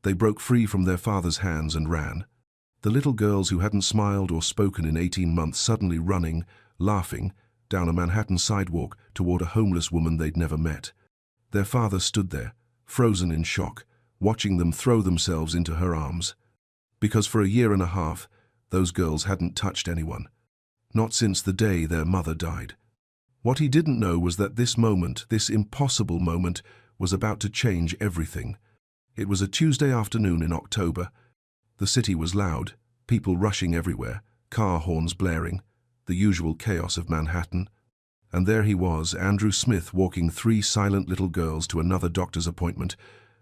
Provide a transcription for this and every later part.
They broke free from their father's hands and ran. The little girls who hadn't smiled or spoken in 18 months suddenly running, laughing, down a Manhattan sidewalk toward a homeless woman they'd never met. Their father stood there, frozen in shock, watching them throw themselves into her arms. Because for a year and a half, those girls hadn't touched anyone. Not since the day their mother died. What he didn't know was that this moment, this impossible moment, was about to change everything. It was a Tuesday afternoon in October. The city was loud, people rushing everywhere, car horns blaring, the usual chaos of Manhattan. And there he was, Andrew Smith, walking 3 silent little girls to another doctor's appointment,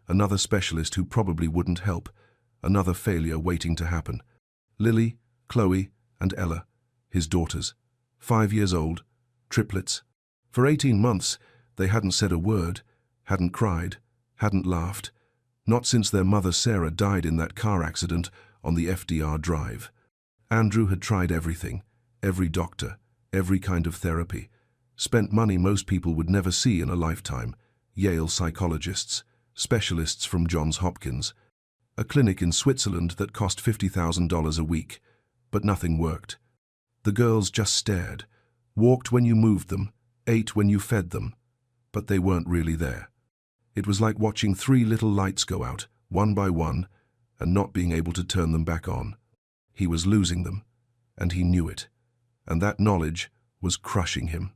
another specialist who probably wouldn't help, another failure waiting to happen. Lily, Chloe, and Ella, his daughters, 5 years old, triplets. For 18 months, they hadn't said a word, hadn't cried, hadn't laughed, not since their mother Sarah died in that car accident on the FDR Drive. Andrew had tried everything, every doctor, every kind of therapy, spent money most people would never see in a lifetime, Yale psychologists, specialists from Johns Hopkins, a clinic in Switzerland that cost $50,000 a week, but nothing worked. The girls just stared, walked when you moved them, ate when you fed them, but they weren't really there. It was like watching 3 little lights go out, one by one, and not being able to turn them back on. He was losing them, and he knew it, and that knowledge was crushing him.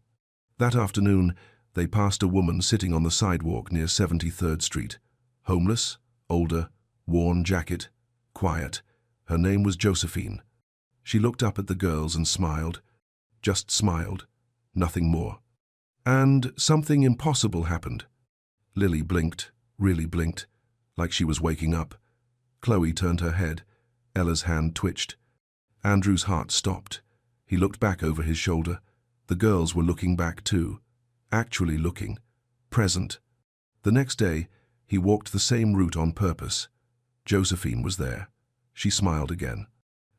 That afternoon, they passed a woman sitting on the sidewalk near 73rd Street, homeless, older, worn jacket, quiet. Her name was Josephine. She looked up at the girls and smiled, just smiled, nothing more. And something impossible happened. Lily blinked, really blinked, like she was waking up. Chloe turned her head. Ella's hand twitched. Andrew's heart stopped. He looked back over his shoulder. The girls were looking back too, actually looking, present. The next day, he walked the same route on purpose. Josephine was there. She smiled again.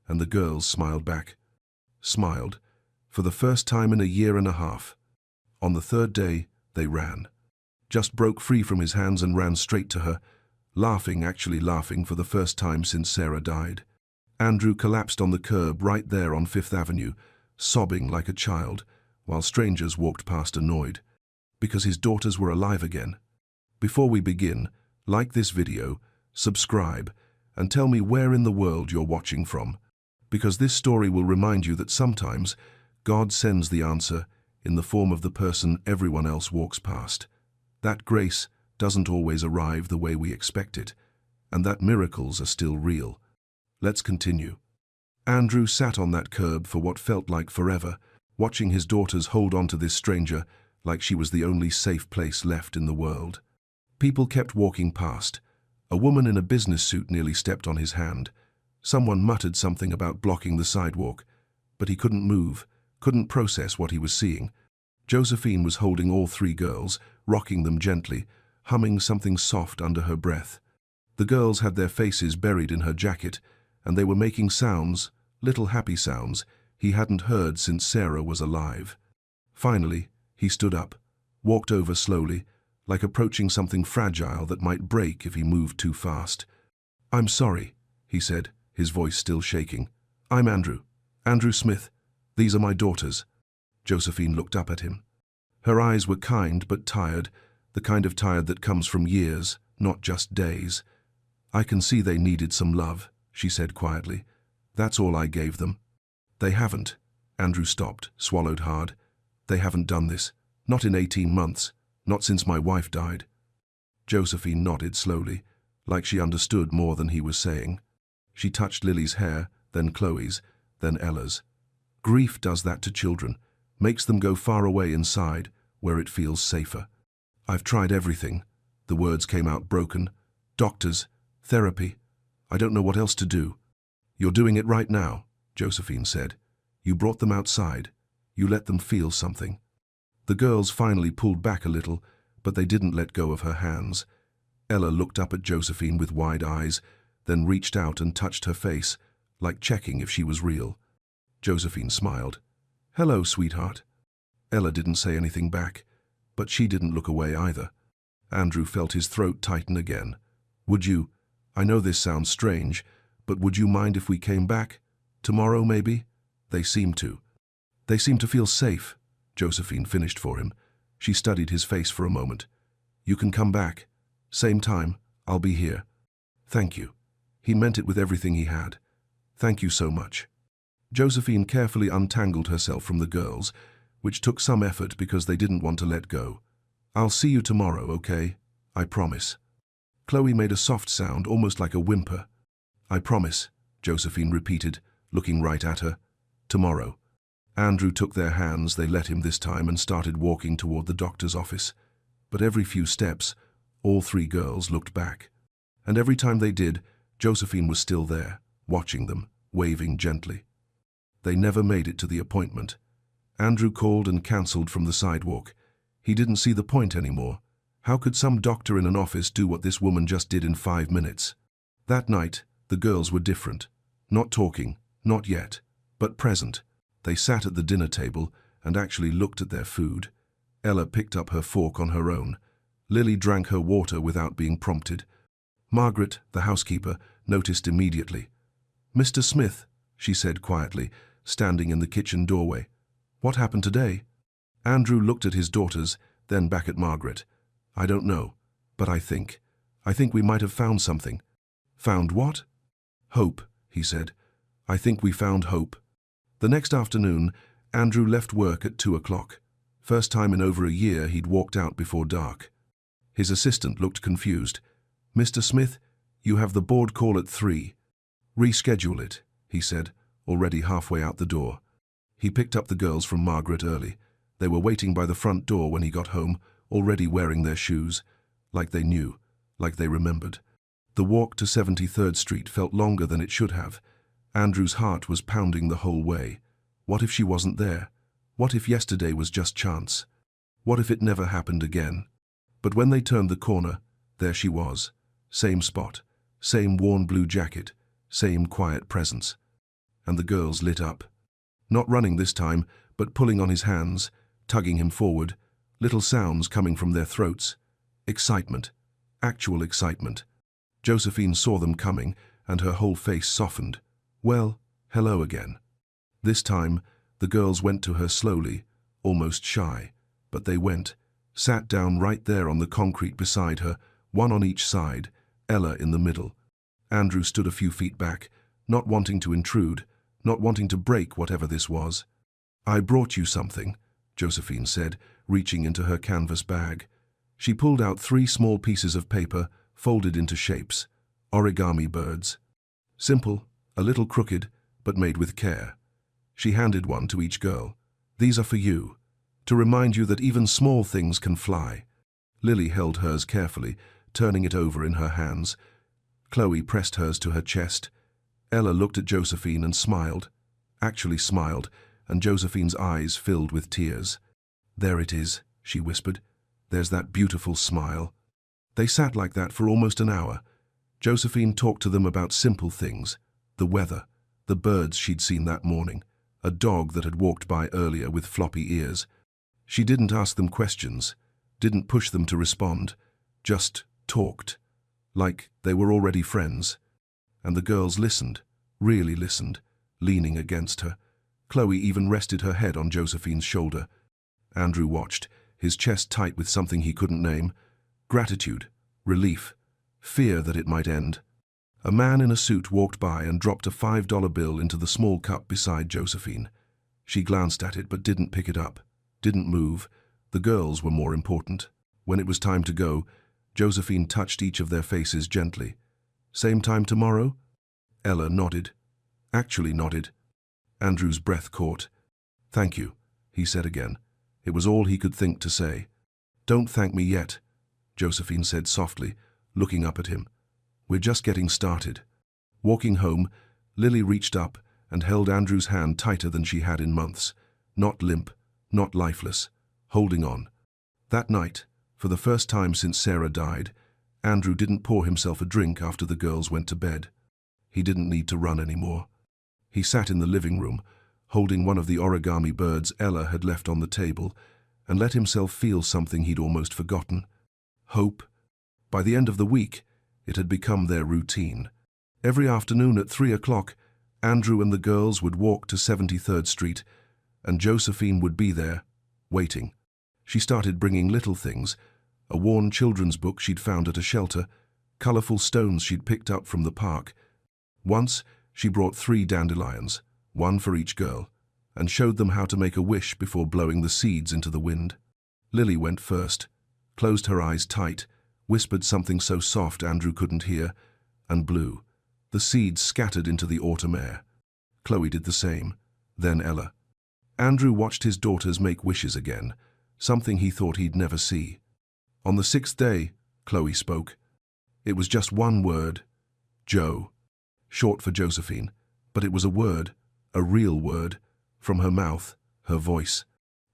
And the girls smiled back. Smiled, for the first time in a year and a half. On the 3rd day, they ran. Just broke free from his hands and ran straight to her, laughing, actually laughing for the first time since Sarah died. Andrew collapsed on the curb right there on 5th Avenue, sobbing like a child, while strangers walked past annoyed, because his daughters were alive again. Before we begin, like this video, subscribe, and tell me where in the world you're watching from, because this story will remind you that sometimes God sends the answer in the form of the person everyone else walks past. That grace doesn't always arrive the way we expect it, and that miracles are still real. Let's continue. Andrew sat on that curb for what felt like forever, watching his daughters hold on to this stranger like she was the only safe place left in the world. People kept walking past. A woman in a business suit nearly stepped on his hand. Someone muttered something about blocking the sidewalk, but he couldn't move, couldn't process what he was seeing. Josephine was holding all 3 girls, rocking them gently, humming something soft under her breath. The girls had their faces buried in her jacket, and they were making sounds, little happy sounds, he hadn't heard since Sarah was alive. Finally, he stood up, walked over slowly, like approaching something fragile that might break if he moved too fast. "I'm sorry," he said, his voice still shaking. "I'm Andrew Smith. These are my daughters." Josephine looked up at him. Her eyes were kind but tired, the kind of tired that comes from years, not just days. "I can see they needed some love," she said quietly. "That's all I gave them." "They haven't." Andrew stopped, swallowed hard. "They haven't done this. Not in 18 months. Not since my wife died." Josephine nodded slowly, like she understood more than he was saying. She touched Lily's hair, then Chloe's, then Ella's. "Grief does that to children, makes them go far away inside, where it feels safer. I've tried everything." The words came out broken. "Doctors, therapy. I don't know what else to do." "You're doing it right now," Josephine said. "You brought them outside. You let them feel something." The girls finally pulled back a little, but they didn't let go of her hands. Ella looked up at Josephine with wide eyes, then reached out and touched her face, like checking if she was real. Josephine smiled. "Hello, sweetheart." Ella didn't say anything back, but she didn't look away either. Andrew felt his throat tighten again. "Would you? I know this sounds strange, but would you mind if we came back? Tomorrow, maybe? They seem to. They seem to feel safe, Josephine finished for him. She studied his face for a moment. You can come back. Same time, I'll be here. Thank you. He meant it with everything he had. Thank you so much. Josephine carefully untangled herself from the girls, which took some effort because they didn't want to let go. I'll see you tomorrow, okay? I promise. Chloe made a soft sound, almost like a whimper. I promise, Josephine repeated, looking right at her. Tomorrow. Andrew took their hands, they let him this time, and started walking toward the doctor's office. But every few steps, all three girls looked back. And every time they did, Josephine was still there, watching them, waving gently. They never made it to the appointment. Andrew called and cancelled from the sidewalk. He didn't see the point anymore. How could some doctor in an office do what this woman just did in 5 minutes? That night, the girls were different. Not talking, not yet, but present. They sat at the dinner table and actually looked at their food. Ella picked up her fork on her own. Lily drank her water without being prompted. Margaret, the housekeeper, noticed immediately. Mr. Smith, she said quietly, standing in the kitchen doorway. What happened today? Andrew looked at his daughters, then back at Margaret. I don't know, but I think we might have found something. Found what? Hope, he said. I think we found hope. The next afternoon, Andrew left work at 2 o'clock. First time in over a year he'd walked out before dark. His assistant looked confused. Mr. Smith, you have the board call at 3. Reschedule it, he said, already halfway out the door. He picked up the girls from Margaret early. They were waiting by the front door when he got home, already wearing their shoes, like they knew, like they remembered. The walk to 73rd Street felt longer than it should have. Andrew's heart was pounding the whole way. What if she wasn't there? What if yesterday was just chance? What if it never happened again? But when they turned the corner, there she was. Same spot, same worn blue jacket, same quiet presence. And the girls lit up. Not running this time, but pulling on his hands, tugging him forward, little sounds coming from their throats. Excitement. Actual excitement. Josephine saw them coming, and her whole face softened. Well, hello again. This time, the girls went to her slowly, almost shy, but they went, sat down right there on the concrete beside her, one on each side, Ella in the middle. Andrew stood a few feet back, not wanting to intrude, not wanting to break whatever this was. I brought you something, Josephine said, reaching into her canvas bag. She pulled out 3 small pieces of paper, folded into shapes, origami birds. Simple, a little crooked, but made with care. She handed one to each girl. These are for you, to remind you that even small things can fly. Lily held hers carefully, turning it over in her hands. Chloe pressed hers to her chest. Ella looked at Josephine and smiled, actually smiled, and Josephine's eyes filled with tears. There it is, she whispered. There's that beautiful smile. They sat like that for almost an hour. Josephine talked to them about simple things, the weather, the birds she'd seen that morning, a dog that had walked by earlier with floppy ears. She didn't ask them questions, didn't push them to respond, just talked, like they were already friends. And the girls listened, really listened, leaning against her. Chloe even rested her head on Josephine's shoulder. Andrew watched, his chest tight with something he couldn't name. Gratitude, relief, fear that it might end. A man in a suit walked by and dropped a $5 bill into the small cup beside Josephine. She glanced at it but didn't pick it up, didn't move. The girls were more important. When it was time to go, Josephine touched each of their faces gently. Same time tomorrow? Ella nodded. Actually nodded. Andrew's breath caught. Thank you, he said again. It was all he could think to say. Don't thank me yet, Josephine said softly, looking up at him. We're just getting started. Walking home, Lily reached up and held Andrew's hand tighter than she had in months. Not limp, not lifeless, holding on. That night, for the first time since Sarah died, Andrew didn't pour himself a drink after the girls went to bed. He didn't need to run anymore. He sat in the living room, holding one of the origami birds Ella had left on the table, and let himself feel something he'd almost forgotten. Hope. By the end of the week, It had become their routine. Every afternoon at 3 o'clock, Andrew and the girls would walk to 73rd Street, and Josephine would be there, waiting. She started bringing little things, a worn children's book she'd found at a shelter, colorful stones she'd picked up from the park. Once, she brought 3 dandelions, one for each girl, and showed them how to make a wish before blowing the seeds into the wind. Lily went first, closed her eyes tight, whispered something so soft Andrew couldn't hear, and blew. The seeds scattered into the autumn air. Chloe did the same, then Ella. Andrew watched his daughters make wishes again, something he thought he'd never see. On the 6th day, Chloe spoke. It was just one word, Jo, short for Josephine, but it was a word, a real word, from her mouth, her voice.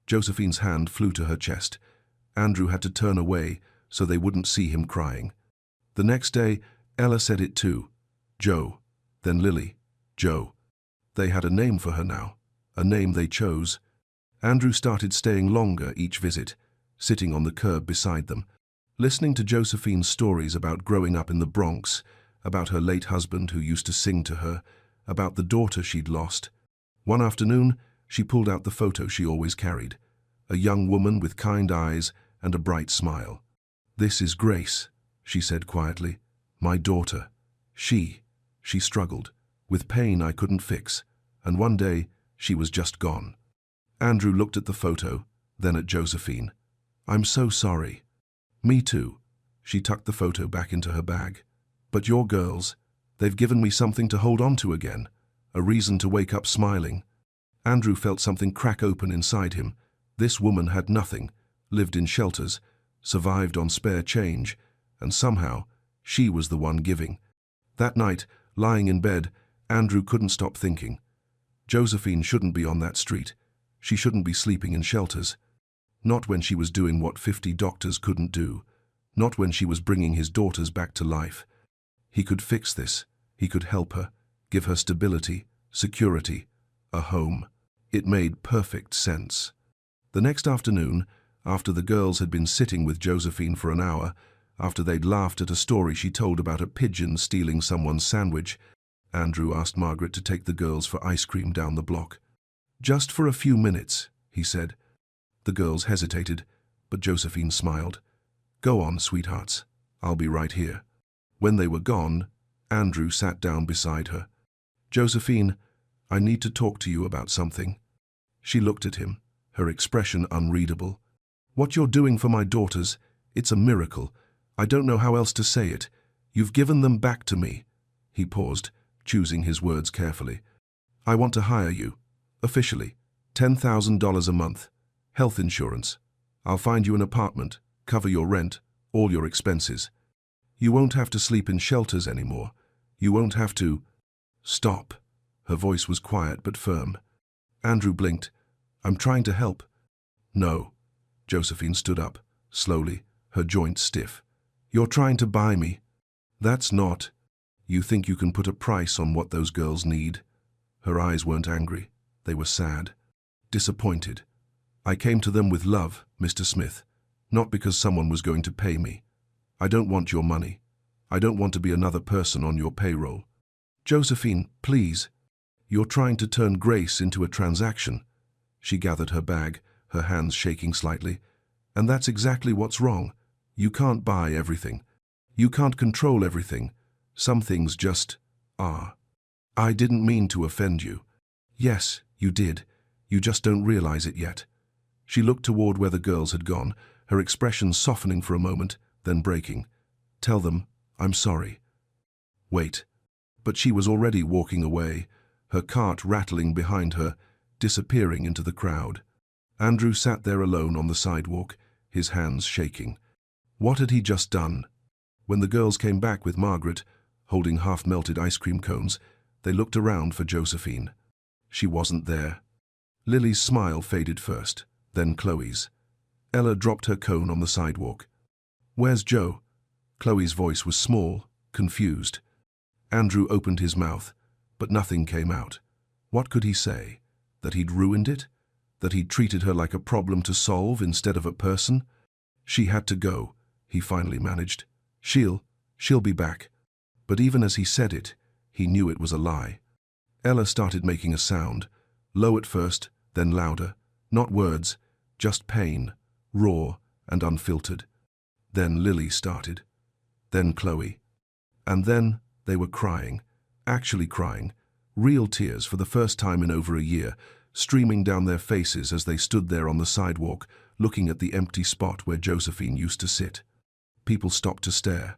Josephine's hand flew to her chest. Andrew had to turn away so they wouldn't see him crying. The next day, Ella said it too, Jo, then Lily, Jo. They had a name for her now, a name they chose. Andrew started staying longer each visit, sitting on the curb beside them, listening to Josephine's stories about growing up in the Bronx, about her late husband who used to sing to her, about the daughter she'd lost. One afternoon, she pulled out the photo she always carried, a young woman with kind eyes and a bright smile. "This is Grace," she said quietly, "my daughter. She struggled, with pain I couldn't fix, and one day she was just gone." Andrew looked at the photo, then at Josephine. "I'm so sorry." "Me too." She tucked the photo back into her bag. "But your girls, they've given me something to hold on to again, a reason to wake up smiling." Andrew felt something crack open inside him. This woman had nothing, lived in shelters, survived on spare change, and somehow she was the one giving. That night, lying in bed, Andrew couldn't stop thinking. Josephine shouldn't be on that street. She shouldn't be sleeping in shelters. Not when she was doing what 50 doctors couldn't do. Not when she was bringing his daughters back to life. He could fix this. He could help her, give her stability, security, a home. It made perfect sense. The next afternoon, after the girls had been sitting with Josephine for an hour, after they'd laughed at a story she told about a pigeon stealing someone's sandwich, Andrew asked Margaret to take the girls for ice cream down the block. "Just for a few minutes," he said. The girls hesitated, but Josephine smiled. "Go on, sweethearts. I'll be right here." When they were gone, Andrew sat down beside her. "Josephine, I need to talk to you about something." She looked at him, her expression unreadable. "What you're doing for my daughters, it's a miracle. I don't know how else to say it. You've given them back to me." He paused, choosing his words carefully. "I want to hire you, officially, $10,000 a month, health insurance. I'll find you an apartment, cover your rent, all your expenses. You won't have to sleep in shelters anymore. You won't have to—" "Stop." Her voice was quiet but firm. Andrew blinked. "I'm trying to help." "No." Josephine stood up, slowly, her joints stiff. "You're trying to buy me." "That's not. You think you can put a price on what those girls need." Her eyes weren't angry. They were sad, disappointed. "I came to them with love, Mr. Smith, not because someone was going to pay me. I don't want your money. I don't want to be another person on your payroll." "Josephine, please. You're trying to turn Grace into a transaction." She gathered her bag, her hands shaking slightly. "And that's exactly what's wrong. You can't buy everything. You can't control everything. Some things just are." "I didn't mean to offend you." "Yes, you did. You just don't realize it yet." She looked toward where the girls had gone, her expression softening for a moment, then breaking. "Tell them, I'm sorry." "Wait." But she was already walking away, her cart rattling behind her, disappearing into the crowd. Andrew sat there alone on the sidewalk, his hands shaking. What had he just done? When the girls came back with Margaret, holding half-melted ice cream cones, they looked around for Josephine. She wasn't there. Lily's smile faded first, then Chloe's. Ella dropped her cone on the sidewalk. "Where's Jo?" Chloe's voice was small, confused. Andrew opened his mouth, but nothing came out. What could he say? That he'd ruined it? That he'd treated her like a problem to solve instead of a person? "She had to go," he finally managed. She'll She'll be back. But even as he said it, he knew it was a lie. Ella started making a sound, low at first, then louder. Not words, just pain, raw and unfiltered. Then Lily started. Then Chloe. And then they were crying, actually crying, real tears for the first time in over a year, streaming down their faces as they stood there on the sidewalk, looking at the empty spot where Josephine used to sit. People stopped to stare.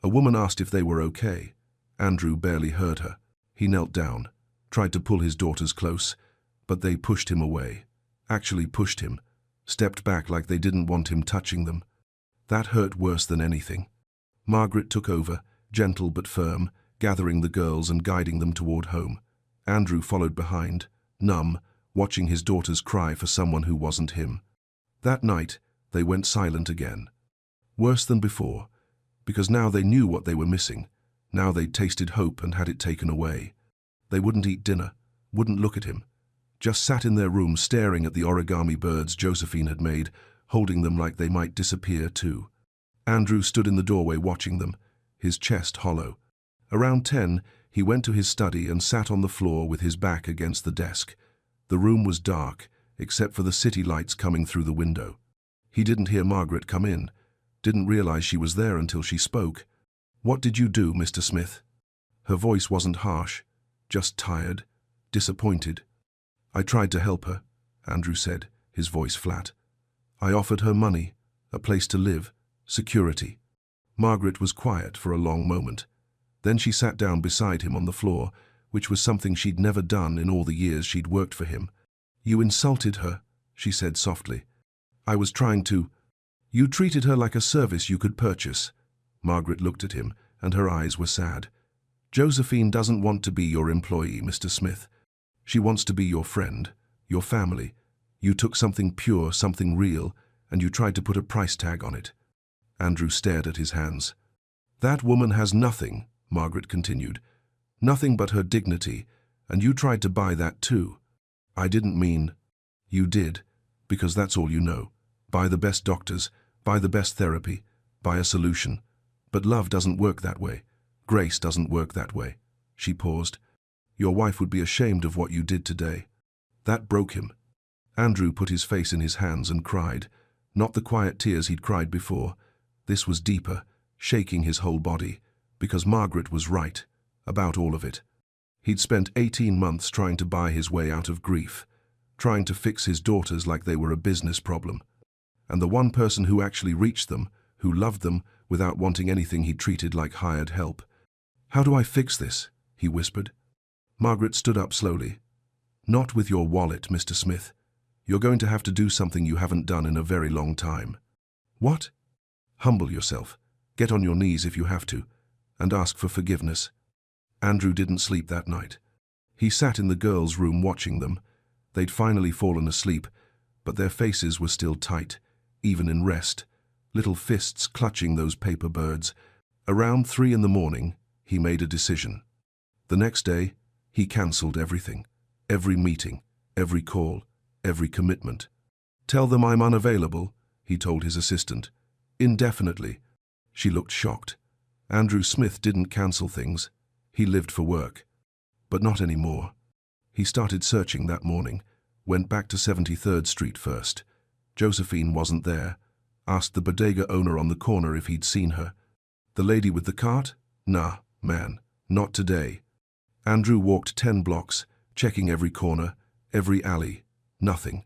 A woman asked if they were okay. Andrew barely heard her. He knelt down, tried to pull his daughters close, but they pushed him away. Actually pushed him, stepped back like they didn't want him touching them. That hurt worse than anything. Margaret took over, gentle but firm, gathering the girls and guiding them toward home. Andrew followed behind, numb, watching his daughters cry for someone who wasn't him. That night, they went silent again. Worse than before, because now they knew what they were missing. Now they'd tasted hope and had it taken away. They wouldn't eat dinner, wouldn't look at him. Just sat in their room staring at the origami birds Josephine had made, holding them like they might disappear too. Andrew stood in the doorway watching them, his chest hollow. Around 10, he went to his study and sat on the floor with his back against the desk. The room was dark, except for the city lights coming through the window. He didn't hear Margaret come in, didn't realize she was there until she spoke. "What did you do, Mr. Smith?" Her voice wasn't harsh, just tired, disappointed. "I tried to help her," Andrew said, his voice flat. "I offered her money, a place to live, security." Margaret was quiet for a long moment. Then she sat down beside him on the floor, which was something she'd never done in all the years she'd worked for him. "You insulted her," she said softly. "I was trying to—" "You treated her like a service you could purchase." Margaret looked at him, and her eyes were sad. "Josephine doesn't want to be your employee, Mr. Smith. She wants to be your friend, your family. You took something pure, something real, and you tried to put a price tag on it." Andrew stared at his hands. "That woman has nothing," Margaret continued. "Nothing but her dignity, and you tried to buy that too." "I didn't mean—" "You did, because that's all you know. Buy the best doctors, buy the best therapy, buy a solution. But love doesn't work that way. Grace doesn't work that way." She paused. "Your wife would be ashamed of what you did today." That broke him. Andrew put his face in his hands and cried, not the quiet tears he'd cried before. This was deeper, shaking his whole body, because Margaret was right, about all of it. He'd spent 18 months trying to buy his way out of grief, trying to fix his daughters like they were a business problem. And the one person who actually reached them, who loved them without wanting anything he treated like hired help. "How do I fix this?" he whispered. Margaret stood up slowly. "Not with your wallet, Mr. Smith. You're going to have to do something you haven't done in a very long time." "What?" "Humble yourself. Get on your knees if you have to, and ask for forgiveness." Andrew didn't sleep that night. He sat in the girls' room watching them. They'd finally fallen asleep, but their faces were still tight, even in rest, little fists clutching those paper birds. Around 3 in the morning, he made a decision. The next day, he cancelled everything. Every meeting, every call, every commitment. "Tell them I'm unavailable," he told his assistant. "Indefinitely." She looked shocked. Andrew Smith didn't cancel things. He lived for work. But not anymore. He started searching that morning, went back to 73rd Street first. Josephine wasn't there. Asked the bodega owner on the corner if he'd seen her. "The lady with the cart? Nah, man, not today." Andrew walked 10 blocks, checking every corner, every alley. Nothing.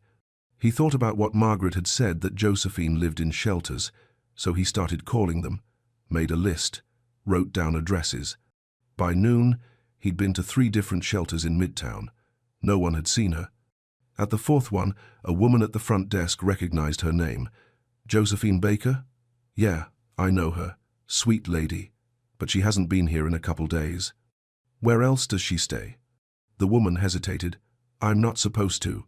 He thought about what Margaret had said, that Josephine lived in shelters, so he started calling them, made a list, wrote down addresses. By noon, he'd been to 3 different shelters in Midtown. No one had seen her. At the 4th one, a woman at the front desk recognized her name. "Josephine Baker? Yeah, I know her. Sweet lady. But she hasn't been here in a couple days." "Where else does she stay?" The woman hesitated. "I'm not supposed to."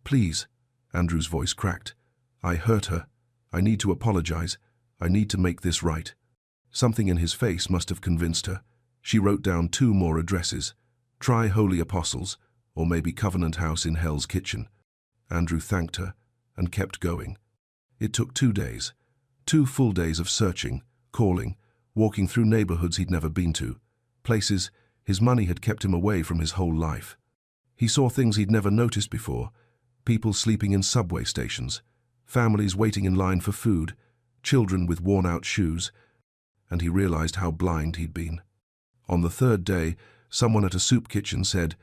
"Please." Andrew's voice cracked. "I hurt her. I need to apologize. I need to make this right." Something in his face must have convinced her. She wrote down 2 more addresses. Try Holy Apostles, or maybe Covenant House in Hell's Kitchen. Andrew thanked her and kept going. It took 2 days. 2 full days of searching, calling, walking through neighborhoods he'd never been to, places his money had kept him away from his whole life. He saw things he'd never noticed before, people sleeping in subway stations, families waiting in line for food, children with worn-out shoes, and he realized how blind he'd been. On the third day, someone at a soup kitchen said,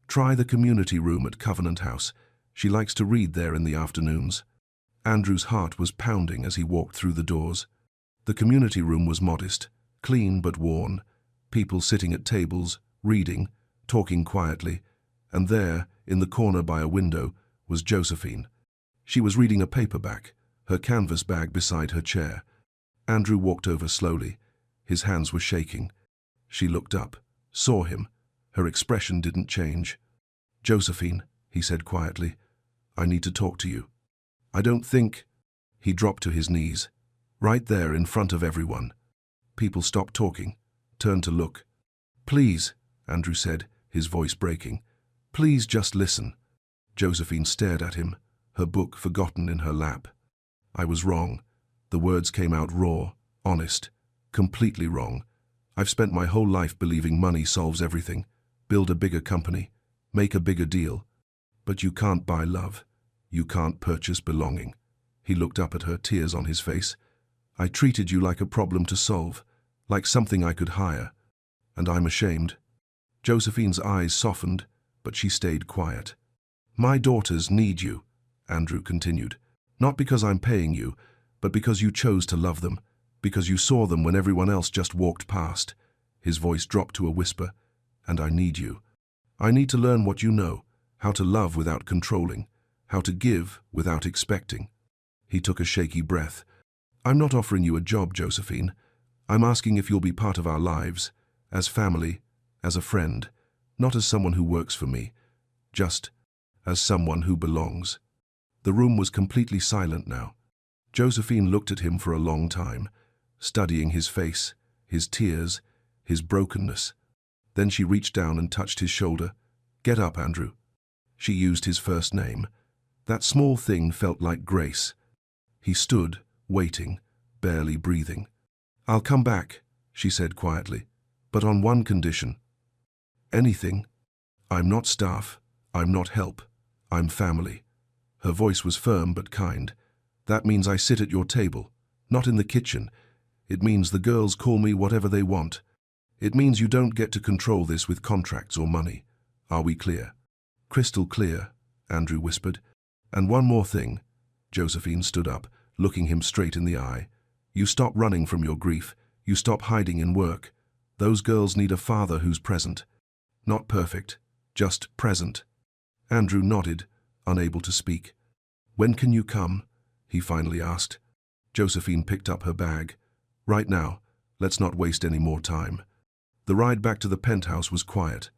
"Try the community room at Covenant House. She likes to read there in the afternoons." Andrew's heart was pounding as he walked through the doors. The community room was modest, clean but worn, people sitting at tables, reading, talking quietly, and there, in the corner by a window, was Josephine. She was reading a paperback, her canvas bag beside her chair. Andrew walked over slowly. His hands were shaking. She looked up, saw him. Her expression didn't change. "Josephine," he said quietly, "I need to talk to you. I don't think—" He dropped to his knees, right there in front of everyone. People stopped talking, turned to look. "Please," Andrew said, his voice breaking. "Please just listen." Josephine stared at him, her book forgotten in her lap. "I was wrong." The words came out raw, honest, completely wrong. "I've spent my whole life believing money solves everything. Build a bigger company, make a bigger deal. But you can't buy love. You can't purchase belonging." He looked up at her, tears on his face. "I treated you like a problem to solve, like something I could hire. And I'm ashamed." Josephine's eyes softened, but she stayed quiet. "My daughters need you," Andrew continued. "Not because I'm paying you, but because you chose to love them, because you saw them when everyone else just walked past." His voice dropped to a whisper. "And I need you. I need to learn what you know, how to love without controlling, how to give without expecting." He took a shaky breath. "I'm not offering you a job, Josephine. I'm asking if you'll be part of our lives, as family, as a friend, not as someone who works for me, just as someone who belongs." The room was completely silent now. Josephine looked at him for a long time, studying his face, his tears, his brokenness. Then she reached down and touched his shoulder. "Get up, Andrew." She used his first name. That small thing felt like grace. He stood, waiting, barely breathing. "I'll come back," she said quietly, "but on one condition." "Anything?" "I'm not staff. I'm not help. I'm family." Her voice was firm but kind. "That means I sit at your table, not in the kitchen. It means the girls call me whatever they want. It means you don't get to control this with contracts or money. Are we clear?" "Crystal clear," Andrew whispered. "And one more thing." Josephine stood up, looking him straight in the eye. "You stop running from your grief. You stop hiding in work. Those girls need a father who's present. Not perfect, just present." Andrew nodded, unable to speak. "When can you come?" he finally asked. Josephine picked up her bag. "Right now. Let's not waste any more time." The ride back to the penthouse was quiet.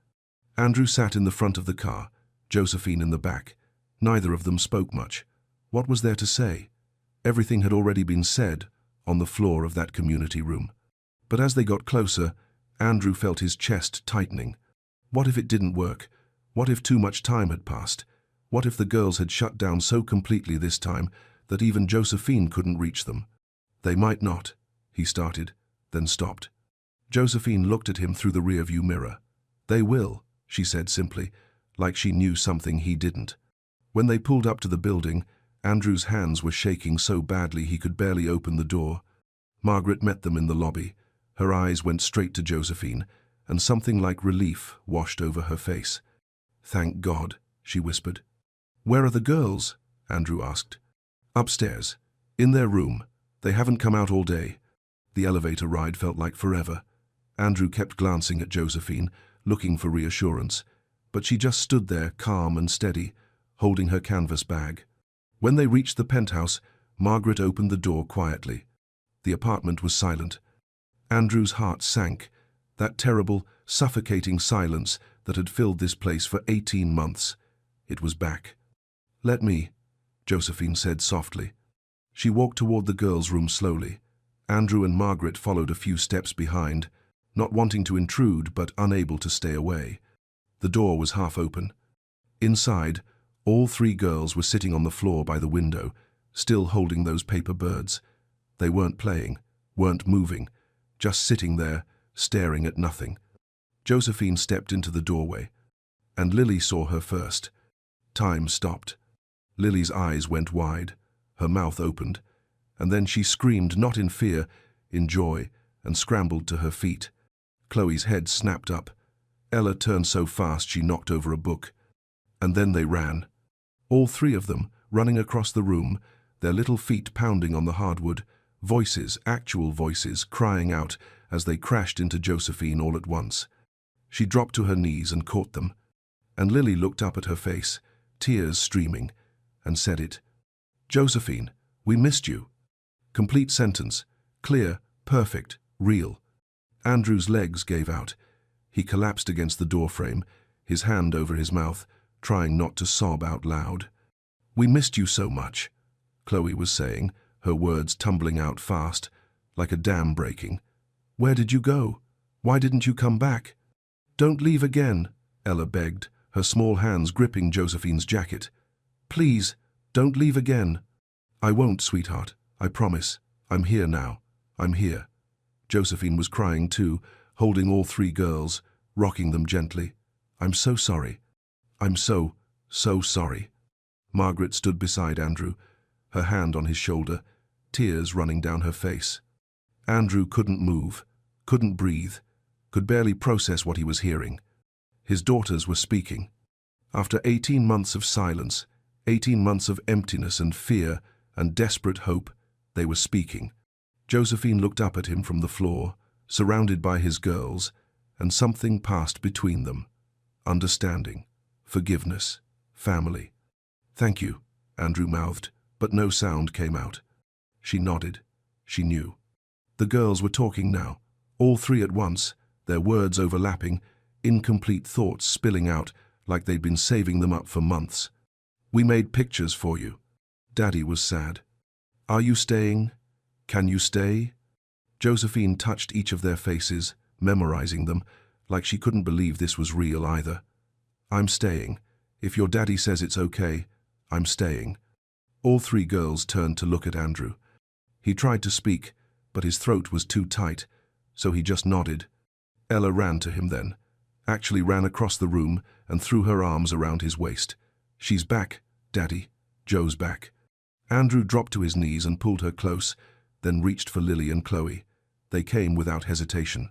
Andrew sat in the front of the car, Josephine in the back. Neither of them spoke much. What was there to say? Everything had already been said on the floor of that community room. But as they got closer, Andrew felt his chest tightening. What if it didn't work? What if too much time had passed? What if the girls had shut down so completely this time that even Josephine couldn't reach them? "They might not," he started, then stopped. Josephine looked at him through the rearview mirror. "They will," she said simply, like she knew something he didn't. When they pulled up to the building, Andrew's hands were shaking so badly he could barely open the door. Margaret met them in the lobby. Her eyes went straight to Josephine, and something like relief washed over her face. "Thank God," she whispered. "Where are the girls?" Andrew asked. "Upstairs, in their room. They haven't come out all day." The elevator ride felt like forever. Andrew kept glancing at Josephine, looking for reassurance, but she just stood there, calm and steady, holding her canvas bag. When they reached the penthouse, Margaret opened the door quietly. The apartment was silent. Andrew's heart sank. That terrible, suffocating silence that had filled this place for 18 months. It was back. "Let me," Josephine said softly. She walked toward the girls' room slowly. Andrew and Margaret followed a few steps behind, not wanting to intrude but unable to stay away. The door was half open. Inside, all three girls were sitting on the floor by the window, still holding those paper birds. They weren't playing, weren't moving. just sitting there, staring at nothing. Josephine stepped into the doorway, and Lily saw her first. Time stopped. Lily's eyes went wide, her mouth opened, and then she screamed, not in fear, in joy, and scrambled to her feet. Chloe's head snapped up. Ella turned so fast she knocked over a book. And then they ran. All three of them, running across the room, their little feet pounding on the hardwood, voices, actual voices, crying out as they crashed into Josephine all at once. She dropped to her knees and caught them, and Lily looked up at her face, tears streaming, and said it. "Josephine, we missed you." Complete sentence, clear, perfect, real. Andrew's legs gave out. He collapsed against the doorframe, his hand over his mouth, trying not to sob out loud. "We missed you so much," Chloe was saying, her words tumbling out fast, like a dam breaking. "Where did you go? Why didn't you come back?" "Don't leave again," Ella begged, her small hands gripping Josephine's jacket. "Please, don't leave again." "I won't, sweetheart. I promise. I'm here now. I'm here." Josephine was crying too, holding all three girls, rocking them gently. "I'm so sorry. I'm so sorry." Margaret stood beside Andrew, her hand on his shoulder, tears running down her face. Andrew couldn't move, couldn't breathe, could barely process what he was hearing. His daughters were speaking. After 18 months of silence, 18 months of emptiness and fear and desperate hope, they were speaking. Josephine looked up at him from the floor, surrounded by his girls, and something passed between them. Understanding, forgiveness, family. "Thank you," Andrew mouthed, but no sound came out. She nodded. She knew. The girls were talking now, all three at once, their words overlapping, incomplete thoughts spilling out like they'd been saving them up for months. "We made pictures for you." Daddy was sad. "Are you staying? Can you stay?" Josephine touched each of their faces, memorizing them, like she couldn't believe this was real either. "I'm staying. If your daddy says it's okay, I'm staying." All three girls turned to look at Andrew. He tried to speak, but his throat was too tight, so he just nodded. Ella ran to him then, actually ran across the room and threw her arms around his waist. "She's back, Daddy. Joe's back." Andrew dropped to his knees and pulled her close, then reached for Lily and Chloe. They came without hesitation.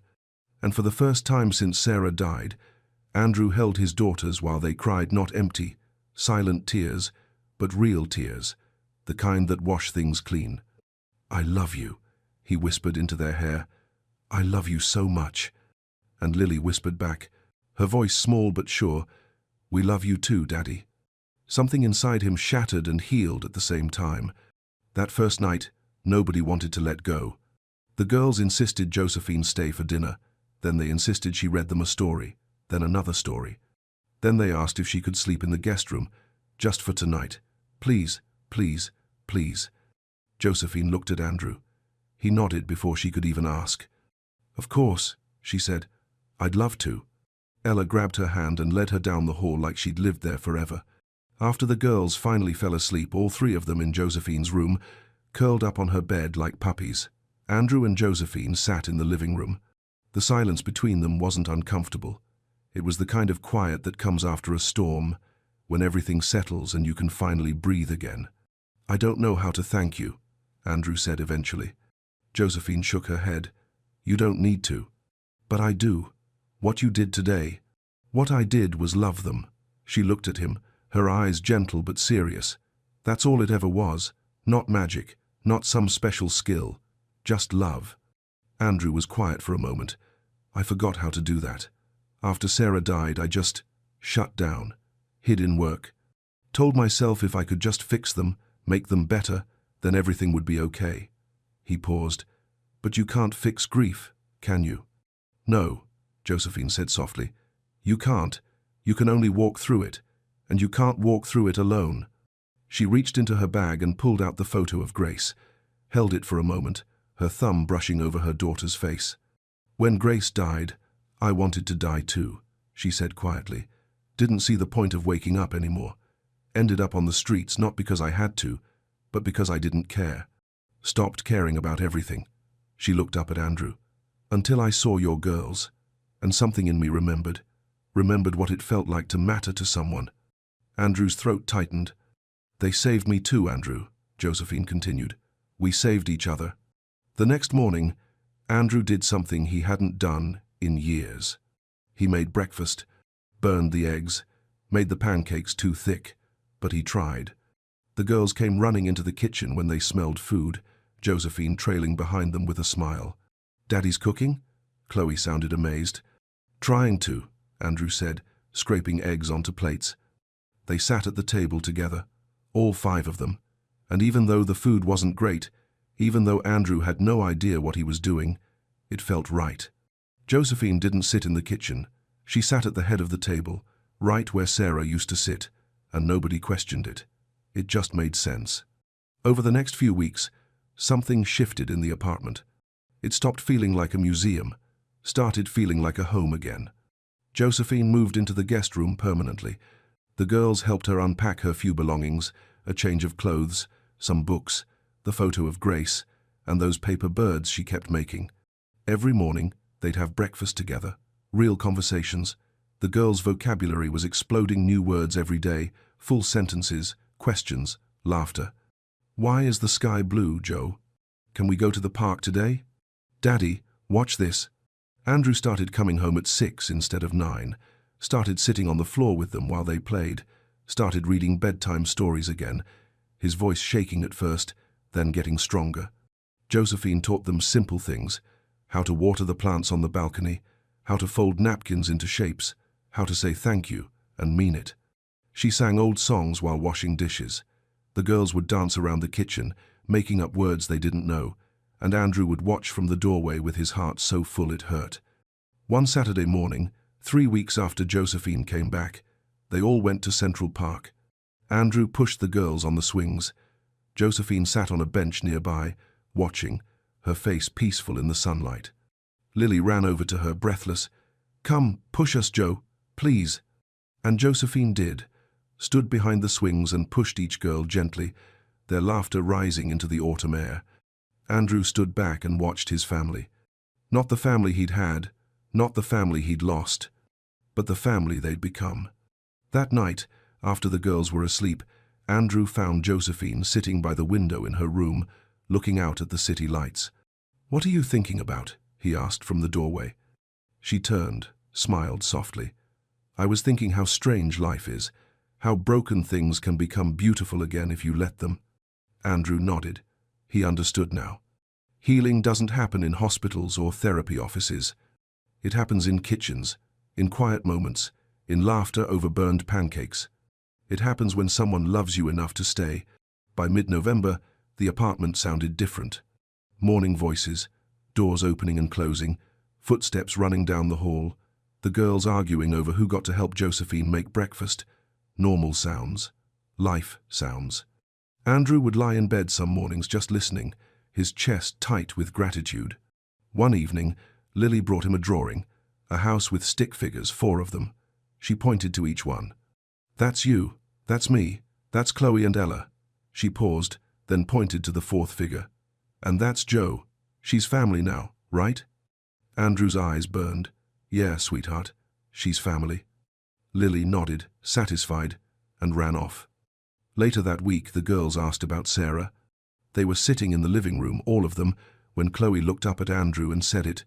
And for the first time since Sarah died, Andrew held his daughters while they cried not empty, silent tears, but real tears, the kind that wash things clean. "I love you," he whispered into their hair. "I love you so much." And Lily whispered back, her voice small but sure, "We love you too, Daddy." Something inside him shattered and healed at the same time. That first night, nobody wanted to let go. The girls insisted Josephine stay for dinner. Then they insisted she read them a story, then another story. Then they asked if she could sleep in the guest room, just for tonight. "Please, please, please." Josephine looked at Andrew. He nodded before she could even ask. "Of course," she said. "I'd love to." Ella grabbed her hand and led her down the hall like she'd lived there forever. After the girls finally fell asleep, all three of them in Josephine's room, curled up on her bed like puppies, Andrew and Josephine sat in the living room. The silence between them wasn't uncomfortable. It was the kind of quiet that comes after a storm, when everything settles and you can finally breathe again. "I don't know how to thank you," Andrew said eventually. Josephine shook her head. "You don't need to." "But I do. What you did today." "What I did was love them." She looked at him, her eyes gentle but serious. "That's all it ever was. Not magic, not some special skill. Just love." Andrew was quiet for a moment. "I forgot how to do that. After Sarah died, I just shut down, hid in work. Told myself if I could just fix them, make them better, then everything would be okay." He paused. "But you can't fix grief, can you?" "No," Josephine said softly. "You can't. You can only walk through it, and you can't walk through it alone." She reached into her bag and pulled out the photo of Grace, held it for a moment, her thumb brushing over her daughter's face. "When Grace died, I wanted to die too," she said quietly. "Didn't see the point of waking up anymore. Ended up on the streets not because I had to, but because I didn't care. Stopped caring about everything." She looked up at Andrew. Until I saw your girls, and something in me remembered what it felt like to matter to someone. Andrew's throat tightened. They saved me too, Andrew, Josephine continued. We saved each other. The next morning, Andrew did something he hadn't done in years. He made breakfast, burned the eggs, made the pancakes too thick, but he tried. The girls came running into the kitchen when they smelled food, Josephine trailing behind them with a smile. Daddy's cooking? Chloe sounded amazed. Trying to, Andrew said, scraping eggs onto plates. They sat at the table together, all 5 of them, and even though the food wasn't great, even though Andrew had no idea what he was doing, it felt right. Josephine didn't sit in the kitchen. She sat at the head of the table, right where Sarah used to sit, and nobody questioned it. It just made sense. Over the next few weeks, something shifted in the apartment. It stopped feeling like a museum, started feeling like a home again. Josephine moved into the guest room permanently. The girls helped her unpack her few belongings, a change of clothes, some books, the photo of Grace, and those paper birds she kept making. Every morning, they'd have breakfast together, real conversations. The girls' vocabulary was exploding, new words every day, full sentences, questions, laughter. Why is the sky blue, Joe? Can we go to the park today? Daddy, watch this. Andrew started coming home at 6 instead of 9, started sitting on the floor with them while they played, started reading bedtime stories again, his voice shaking at first, then getting stronger. Josephine taught them simple things, how to water the plants on the balcony, how to fold napkins into shapes, how to say thank you and mean it. She sang old songs while washing dishes. The girls would dance around the kitchen, making up words they didn't know, and Andrew would watch from the doorway with his heart so full it hurt. One Saturday morning, 3 weeks after Josephine came back, they all went to Central Park. Andrew pushed the girls on the swings. Josephine sat on a bench nearby, watching, her face peaceful in the sunlight. Lily ran over to her, breathless. Come, push us, Joe, please. And Josephine did, stood behind the swings and pushed each girl gently, their laughter rising into the autumn air. Andrew stood back and watched his family. Not the family he'd had, not the family he'd lost, but the family they'd become. That night, after the girls were asleep, Andrew found Josephine sitting by the window in her room, looking out at the city lights. What are you thinking about? He asked from the doorway. She turned, smiled softly. I was thinking how strange life is, how broken things can become beautiful again if you let them. Andrew nodded. He understood now. Healing doesn't happen in hospitals or therapy offices. It happens in kitchens, in quiet moments, in laughter over burned pancakes. It happens when someone loves you enough to stay. By mid-November, the apartment sounded different. Morning voices, doors opening and closing, footsteps running down the hall, the girls arguing over who got to help Josephine make breakfast. Normal sounds. Life sounds. Andrew would lie in bed some mornings just listening, his chest tight with gratitude. One evening, Lily brought him a drawing, a house with stick figures, 4 of them. She pointed to each one. That's you, that's me, that's Chloe and Ella. She paused, then pointed to the 4th figure. And that's Joe. She's family now, right? Andrew's eyes burned. Yeah, sweetheart, she's family. Lily nodded, satisfied, and ran off. Later that week, the girls asked about Sarah. They were sitting in the living room, all of them, when Chloe looked up at Andrew and said it.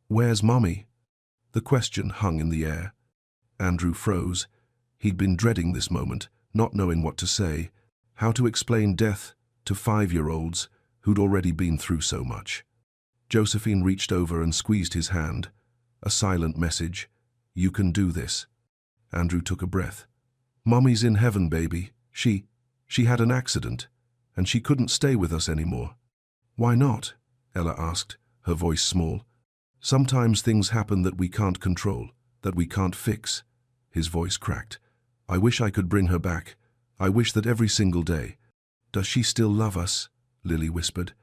Where's Mommy? The question hung in the air. Andrew froze. He'd been dreading this moment, not knowing what to say, how to explain death to 5-year-olds who'd already been through so much. Josephine reached over and squeezed his hand. A silent message. You can do this. Andrew took a breath. Mommy's in heaven, baby. She had an accident, and she couldn't stay with us anymore. Why not? Ella asked, her voice small. Sometimes things happen that we can't control, that we can't fix. His voice cracked. I wish I could bring her back. I wish that every single day. Does she still love us? Lily whispered.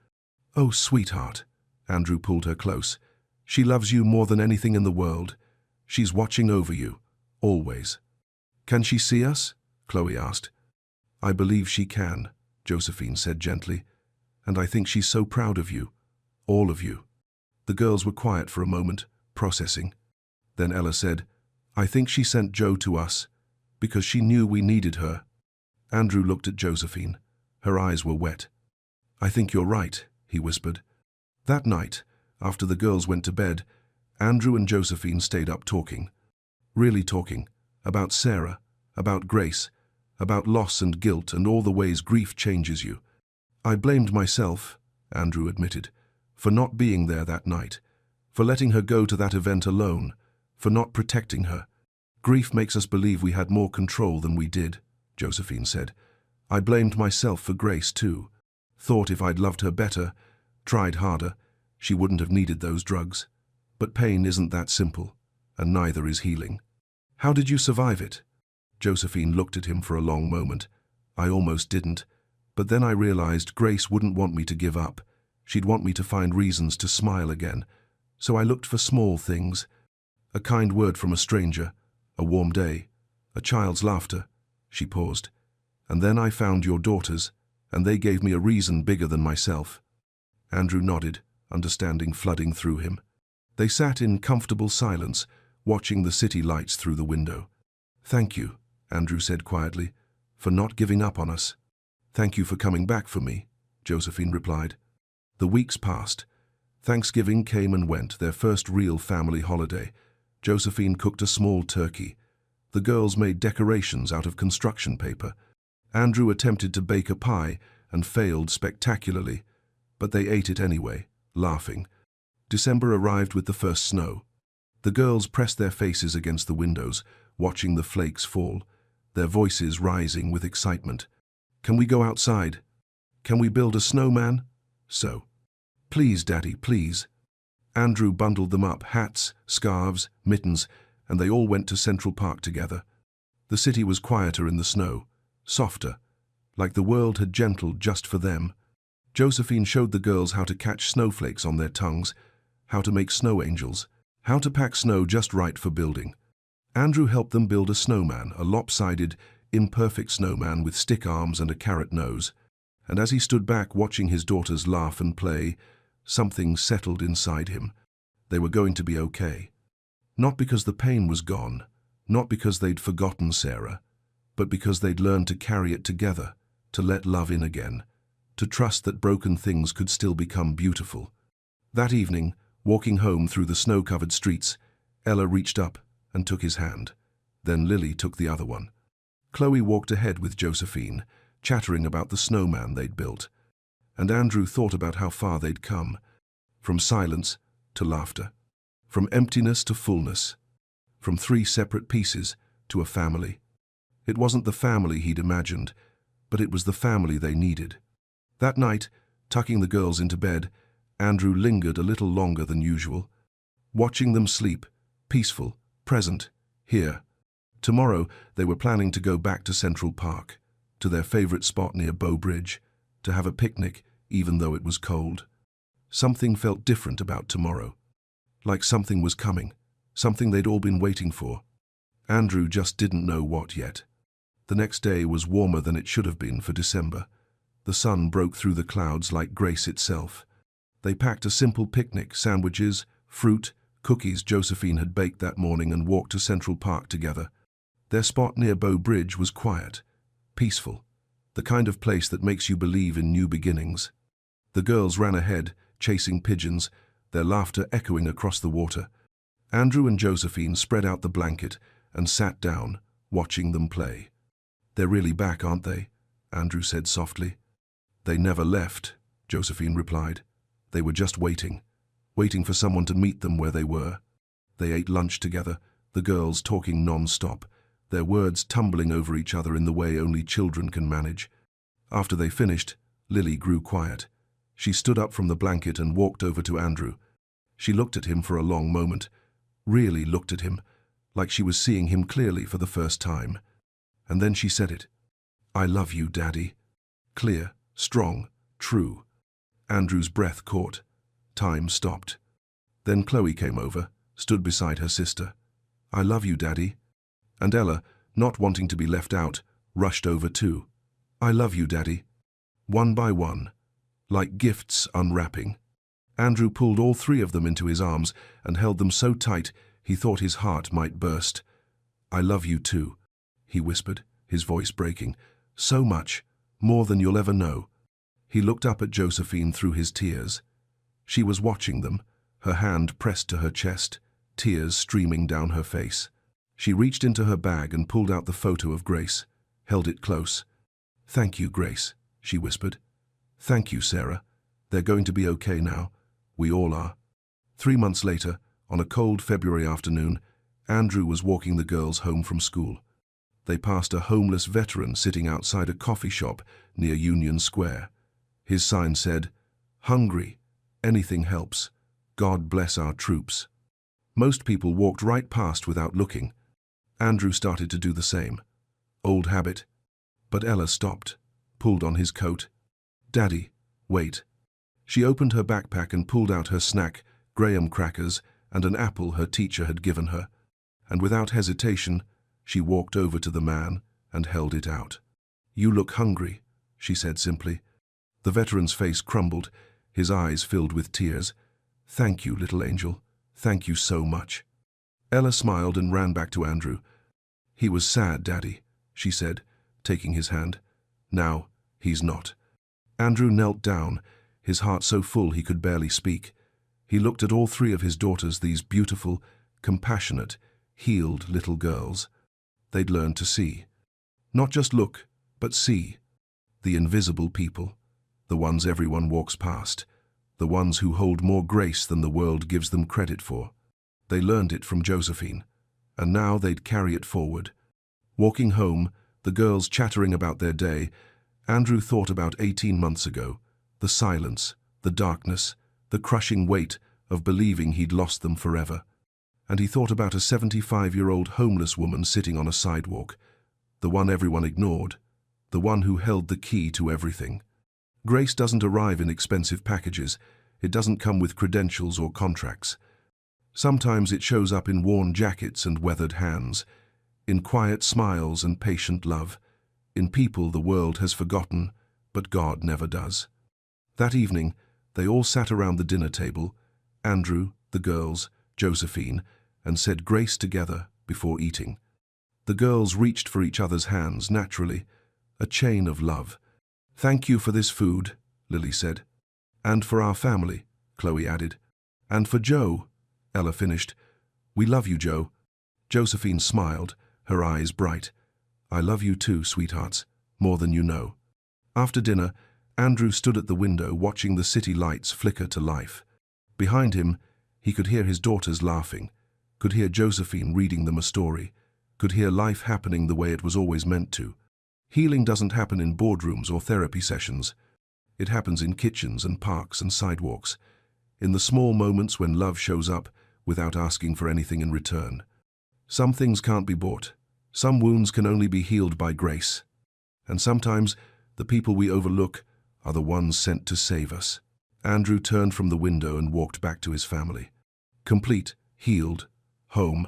Oh, sweetheart. Andrew pulled her close. She loves you more than anything in the world. She's watching over you, always. Can she see us? Chloe asked. I believe she can, Josephine said gently. And I think she's so proud of you. All of you. The girls were quiet for a moment, processing. Then Ella said, "I think she sent Joe to us, because she knew we needed her." Andrew looked at Josephine. Her eyes were wet. "I think you're right," he whispered. That night, after the girls went to bed, Andrew and Josephine stayed up talking. Really talking. About Sarah, about Grace, about loss and guilt and all the ways grief changes you. "I blamed myself," Andrew admitted, "for not being there that night, for letting her go to that event alone, for not protecting her. Grief makes us believe we had more control than we did," Josephine said. "I blamed myself for Grace too. Thought if I'd loved her better, tried harder, she wouldn't have needed those drugs. But pain isn't that simple, and neither is healing." "How did you survive it?" Josephine looked at him for a long moment. "I almost didn't, but then I realized Grace wouldn't want me to give up. She'd want me to find reasons to smile again. So I looked for small things. A kind word from a stranger, a warm day, a child's laughter." She paused. "And then I found your daughters, and they gave me a reason bigger than myself." Andrew nodded, understanding flooding through him. They sat in comfortable silence, watching the city lights through the window. "Thank you," Andrew said quietly, "for not giving up on us." "Thank you for coming back for me," Josephine replied. The weeks passed. Thanksgiving came and went, their first real family holiday. Josephine cooked a small turkey. The girls made decorations out of construction paper. Andrew attempted to bake a pie and failed spectacularly, but they ate it anyway, laughing. December arrived with the first snow. The girls pressed their faces against the windows, watching the flakes fall, their voices rising with excitement. "Can we go outside? Can we build a snowman?" "So." "Please, Daddy, please." Andrew bundled them up, hats, scarves, mittens, and they all went to Central Park together. The city was quieter in the snow, softer, like the world had gentled just for them. Josephine showed the girls how to catch snowflakes on their tongues, how to make snow angels, how to pack snow just right for building. Andrew helped them build a snowman, a lopsided, imperfect snowman with stick arms and a carrot nose. And as he stood back watching his daughters laugh and play, something settled inside him. They were going to be okay. Not because the pain was gone, not because they'd forgotten Sarah, but because they'd learned to carry it together, to let love in again, to trust that broken things could still become beautiful. That evening, walking home through the snow-covered streets, Ella reached up and took his hand. Then Lily took the other one. Chloe walked ahead with Josephine, chattering about the snowman they'd built. And Andrew thought about how far they'd come, from silence to laughter, from emptiness to fullness, from 3 separate pieces to a family. It wasn't the family he'd imagined, but it was the family they needed. That night, tucking the girls into bed, Andrew lingered a little longer than usual, watching them sleep, peaceful, present, here. Tomorrow, they were planning to go back to Central Park, to their favorite spot near Bow Bridge, to have a picnic, even though it was cold. Something felt different about tomorrow, like something was coming, something they'd all been waiting for. Andrew just didn't know what yet. The next day was warmer than it should have been for December. The sun broke through the clouds like grace itself. They packed a simple picnic, sandwiches, fruit, cookies Josephine had baked that morning, and walked to Central Park together. Their spot near Bow Bridge was quiet, peaceful, the kind of place that makes you believe in new beginnings. The girls ran ahead, chasing pigeons, their laughter echoing across the water. Andrew and Josephine spread out the blanket and sat down, watching them play. "They're really back, aren't they?" Andrew said softly. "They never left," Josephine replied. "They were just waiting for someone to meet them where they were." They ate lunch together, the girls talking non-stop, their words tumbling over each other in the way only children can manage. After they finished, Lily grew quiet. She stood up from the blanket and walked over to Andrew. She looked at him for a long moment, really looked at him, like she was seeing him clearly for the first time. And then she said it. "I love you, Daddy." Clear, strong, true. Andrew's breath caught. Time stopped. Then Chloe came over, stood beside her sister. "I love you, Daddy." And Ella, not wanting to be left out, rushed over too. "I love you, Daddy." One by one, like gifts unwrapping. Andrew pulled all three of them into his arms and held them so tight he thought his heart might burst. "I love you too," he whispered, his voice breaking. "So much, more than you'll ever know." He looked up at Josephine through his tears. She was watching them, her hand pressed to her chest, tears streaming down her face. She reached into her bag and pulled out the photo of Grace, held it close. "Thank you, Grace," she whispered. "Thank you, Sarah. They're going to be okay now. We all are." 3 months later, on a cold February afternoon, Andrew was walking the girls home from school. They passed a homeless veteran sitting outside a coffee shop near Union Square. His sign said, "Hungry. Anything helps. God bless our troops." Most people walked right past without looking. Andrew started to do the same. Old habit. But Ella stopped, pulled on his coat. "Daddy, wait." She opened her backpack and pulled out her snack, graham crackers, and an apple her teacher had given her. And without hesitation, she walked over to the man and held it out. "You look hungry," she said simply. The veteran's face crumbled, his eyes filled with tears. "Thank you, little angel. Thank you so much." Ella smiled and ran back to Andrew. "He was sad, Daddy," she said, taking his hand. "Now, he's not." Andrew knelt down, his heart so full he could barely speak. He looked at all three of his daughters, these beautiful, compassionate, healed little girls. They'd learned to see. Not just look, but see. The invisible people, the ones everyone walks past, the ones who hold more grace than the world gives them credit for. They learned it from Josephine, and now they'd carry it forward. Walking home, the girls chattering about their day, Andrew thought about 18 months ago, the silence, the darkness, the crushing weight of believing he'd lost them forever. And he thought about a 75-year-old homeless woman sitting on a sidewalk, the one everyone ignored, the one who held the key to everything. Grace doesn't arrive in expensive packages. It doesn't come with credentials or contracts. Sometimes it shows up in worn jackets and weathered hands, in quiet smiles and patient love, in people the world has forgotten, but God never does. That evening, they all sat around the dinner table, Andrew, the girls, Josephine, and said grace together before eating. The girls reached for each other's hands naturally, a chain of love. "Thank you for this food," Lily said. "And for our family," Chloe added. "And for Joe," Ella finished. "We love you, Joe." Josephine smiled, her eyes bright. "I love you too, sweethearts, more than you know." After dinner, Andrew stood at the window watching the city lights flicker to life. Behind him, he could hear his daughters laughing, could hear Josephine reading them a story, could hear life happening the way it was always meant to. Healing doesn't happen in boardrooms or therapy sessions. It happens in kitchens and parks and sidewalks, in the small moments when love shows up without asking for anything in return. Some things can't be bought. Some wounds can only be healed by grace. And sometimes the people we overlook are the ones sent to save us. Andrew turned from the window and walked back to his family. Complete, healed, home,